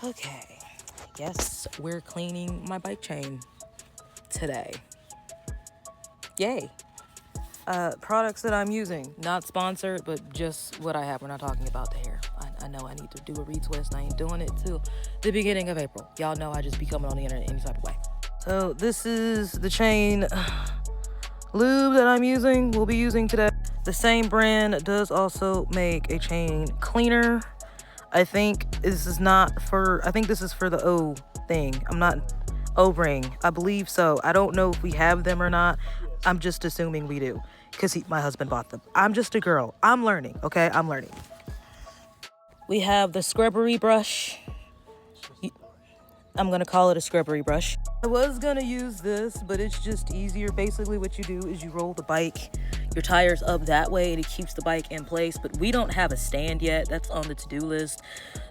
Okay, yes, we're cleaning my bike chain today. Yay. Products that I'm using, not sponsored, but just what I have. We're not talking about the hair. I know I need to do a retwist. I ain't doing it till the beginning of April. Y'all know I just be coming on the internet any type of way. So this is the chain lube that I'm using, we'll be using today. The same brand does also make a chain cleaner. I think this is for the O thing. I'm not O-ring. I believe so. I don't know if we have them or not. I'm just assuming we do because my husband bought them. I'm just a girl. I'm learning, okay? I'm learning. We have the scrubbery brush. I'm gonna call it a scrubbery brush. I was gonna use this, but it's just easier. Basically what you do is you roll the bike, your tires up that way, and it keeps the bike in place. But we don't have a stand yet. That's on the to-do list.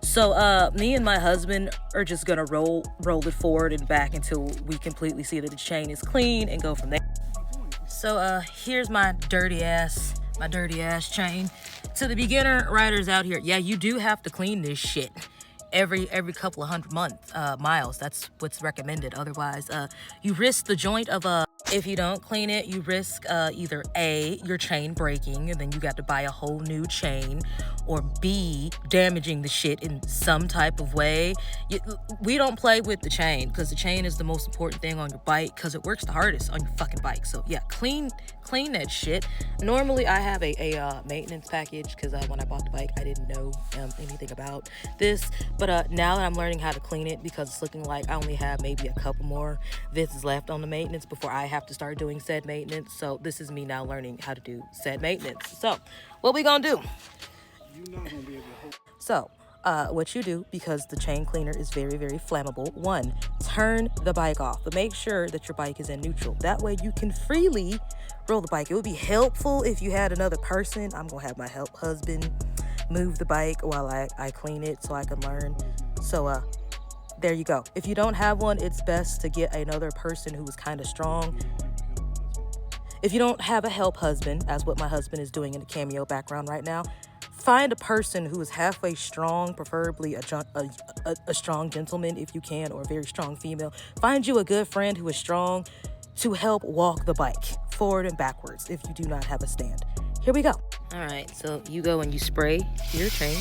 So me and my husband are just gonna roll it forward and back until we completely see that the chain is clean and go from there. So here's my dirty ass chain. To the beginner riders out here, yeah, you do have to clean this shit every couple of miles. That's what's recommended. Otherwise, you risk the joint of if you don't clean it, you risk either A, your chain breaking, and then you got to buy a whole new chain, or B, damaging the shit in some type of way. We don't play with the chain because the chain is the most important thing on your bike because it works the hardest on your fucking bike. So yeah, clean that shit. Normally I have a maintenance package because when I bought the bike I didn't know anything about this, but now that I'm learning how to clean it, because it's looking like I only have maybe a couple more visits left on the maintenance before I have to start doing said maintenance. So this is me now learning how to do said maintenance. So what we gonna do? You're not gonna be able to hold. So what you do, because the chain cleaner is very, very flammable, one, turn the bike off, but make sure that your bike is in neutral. That way you can freely roll the bike. It would be helpful if you had another person. I'm gonna have my husband move the bike while I clean it so I can learn. So there you go. If you don't have one, it's best to get another person who is kind of strong. If you don't have a help husband, as what my husband is doing in the cameo background right now, find a person who is halfway strong, preferably a strong gentleman if you can, or a very strong female. Find you a good friend who is strong to help walk the bike forward and backwards if you do not have a stand. Here we go. All right, so you go and you spray your chain.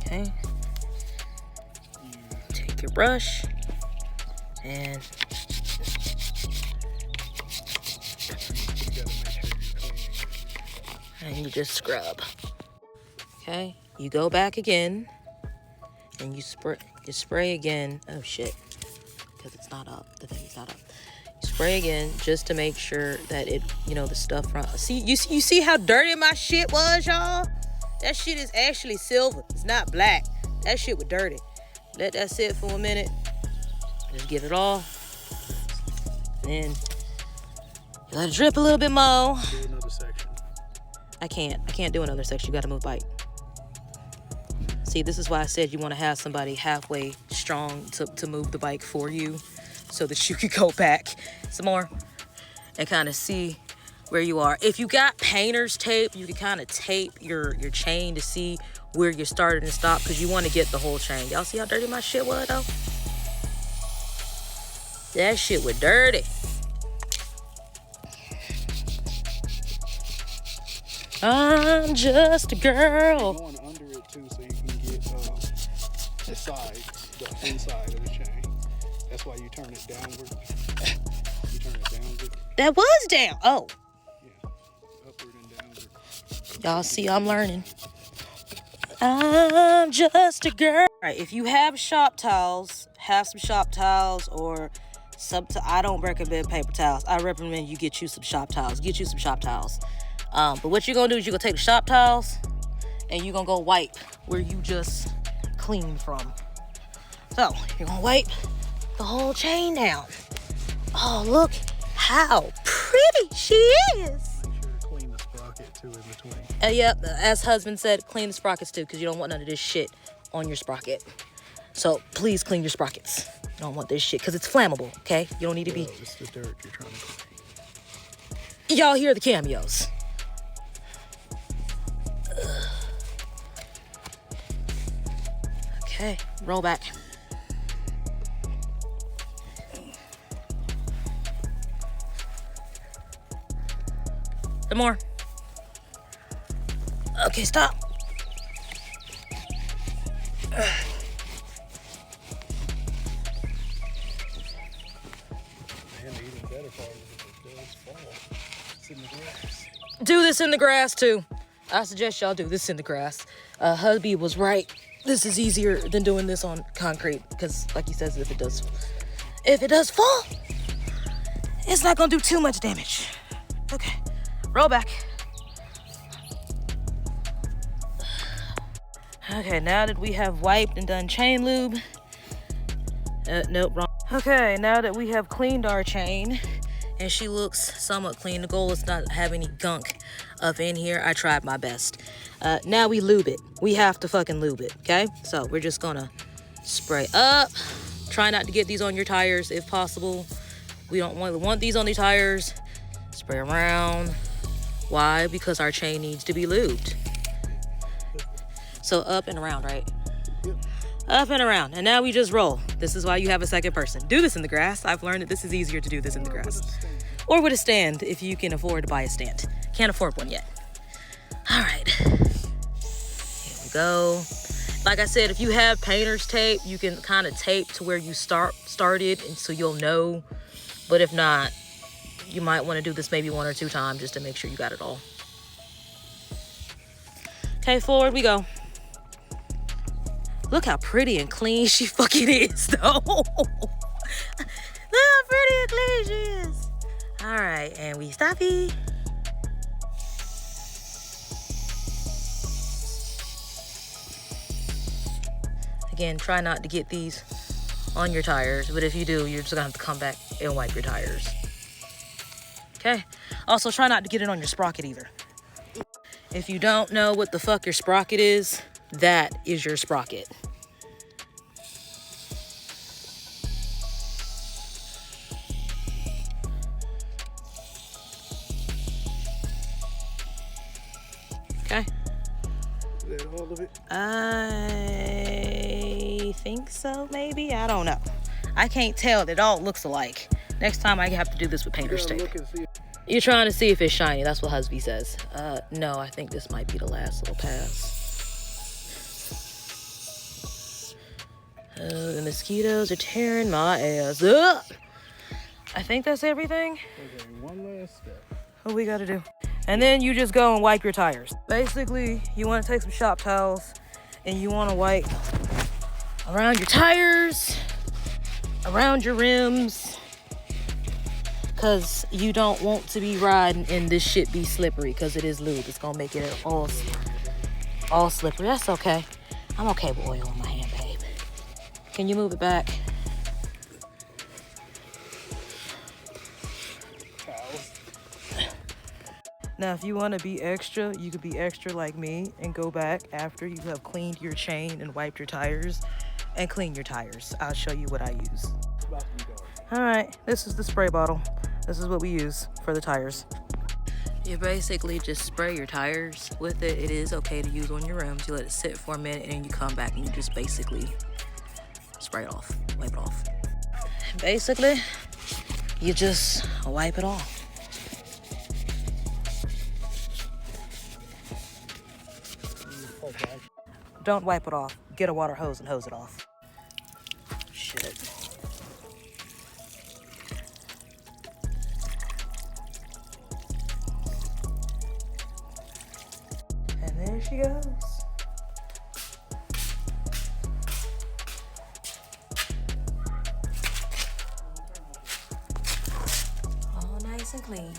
Okay. Take your brush and you just scrub. Okay, you go back again and you spray again. Oh shit, because it's not up. The thing's not up. You spray again just to make sure that it, the stuff from. See, you see how dirty my shit was, y'all? That shit is actually silver. It's not black. That shit was dirty. Let that sit for a minute. Just get it off. And then let it drip a little bit more. Do another section. I can't do another section. You gotta move bike. See, this is why I said you want to have somebody halfway strong to move the bike for you so that you could go back some more and kind of see where you are. If you got painter's tape, you can kind of tape your chain to see where you're starting and stop, because you want to get the whole chain. Y'all see how dirty my shit was, though? That shit was dirty. I'm just a girl. Going under it too, so you can get the sides, the inside of the chain. That's why you turn it downward. You turn it downward. That was down. Oh. Yeah, upward and downward. Y'all see, I'm learning. I'm just a girl. All right, if you have shop towels, have some shop towels, or I don't recommend paper towels. I recommend you get you some shop towels. But what you're gonna do is you're gonna take the shop towels and you're gonna go wipe where you just cleaned from. So you're gonna wipe the whole chain down. Oh, look how pretty she is. Make sure to clean the sprocket too in between. Yep, as husband said, clean the sprockets too, because you don't want none of this shit on your sprocket. So please clean your sprockets. You don't want this shit because it's flammable, okay? You don't need to be. It's the dirt you're trying to clean. y'all hear the cameos. Okay, roll back. Some more. Okay, stop. And the even better part is if it does fall, it's in the grass. Do this in the grass too. I suggest y'all do this in the grass. Hubby was right. This is easier than doing this on concrete because, like he says, if it does fall, it's not gonna do too much damage. Okay, roll back. Okay, now that we have wiped and done chain lube, nope, wrong. Okay, now that we have cleaned our chain, and she looks somewhat clean. The goal is not to have any gunk up in here. I tried my best. Now we lube it. We have to fucking lube it, okay? So we're just gonna spray up. Try not to get these on your tires if possible. We don't want these on the tires. Spray around. Why? Because our chain needs to be lubed. So up and around, right? Yep. Up and around. And now we just roll. This is why you have a second person. Do this in the grass. I've learned that this is easier to do this in the grass. Or with a stand if you can afford to buy a stand. Can't afford one yet. All right. Here we go. Like I said, if you have painter's tape, you can kind of tape to where you started, and so you'll know. But if not, you might want to do this maybe 1 or 2 times just to make sure you got it all. Okay, forward we go. Look how pretty and clean she fucking is, though. Look how pretty and clean she is. All right, and we stoppy. Again, try not to get these on your tires, but if you do, you're just gonna have to come back and wipe your tires. Okay? Also, try not to get it on your sprocket either. If you don't know what the fuck your sprocket is, that is your sprocket. Okay? Is that all of it? I think so, maybe. I don't know. I can't tell. It all looks alike. Next time I have to do this with painter's tape. Look and see. You're trying to see if it's shiny. That's what Husby says. No, I think this might be the last little pass. Oh, the mosquitoes are tearing my ass up. I think that's everything. Okay, one last step. What we gotta do? And then you just go and wipe your tires. Basically, you wanna take some shop towels and you wanna wipe around your tires, around your rims, because you don't want to be riding and this shit be slippery because it is lube. It's gonna make it all slippery. That's okay. I'm okay with oil on my hand, babe. Can you move it back? Now, if you want to be extra, you could be extra like me and go back after you have cleaned your chain and wiped your tires and clean your tires. I'll show you what I use. All right, this is the spray bottle. This is what we use for the tires. You basically just spray your tires with it. It is okay to use on your rims. You let it sit for a minute and then you come back and you just basically spray it off, wipe it off. Basically, you just wipe it off. Don't wipe it off. Get a water hose and hose it off. Shit. And there she goes. All nice and clean.